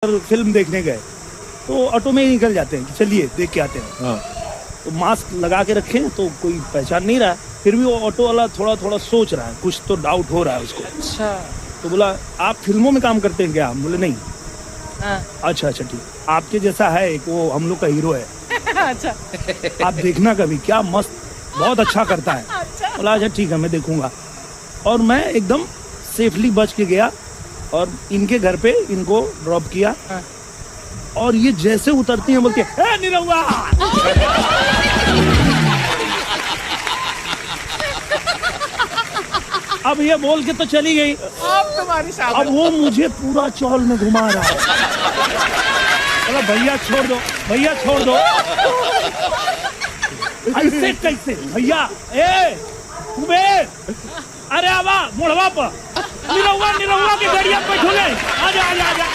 Film देखने गए तो ऑटो में ही निकल जाते हैं कि चलिए देख के आते हैं। हाँ। तो मास्क लगा के रखे हैं तो कोई पहचान नहीं रहा है, फिर भी वो ऑटो वाला थोड़ा थोड़ा सोच रहा है, कुछ तो डाउट हो रहा है उसको। अच्छा। तो बोला आप फिल्मों में काम करते हैं क्या? हम बोले नहीं। हाँ। अच्छा अच्छा ठीक, आपके जैसा है एक, वो हम लोग का हीरो है, अच्छा। आप देखना कभी, क्या मस्त, बहुत अच्छा करता है। अच्छा। बोला अच्छा ठीक है मैं देखूंगा। और मैं एकदम सेफली बच के गया और इनके घर पे इनको ड्रॉप किया। हाँ। और ये जैसे उतरती हैं बोलती है निरहुआ। अब ये बोल के तो चली गई, अब तुम्हारी शादी। अब वो मुझे पूरा चौल में घुमा रहा है। बोला भैया छोड़ दो, भैया छोड़ दो। ऐसे कैसे भैया? ए कुबेर, अरे आवा मुड़वा पर निरहुआ निरहुआ की गाड़ियां बैठो ले, आजा आजा आजा।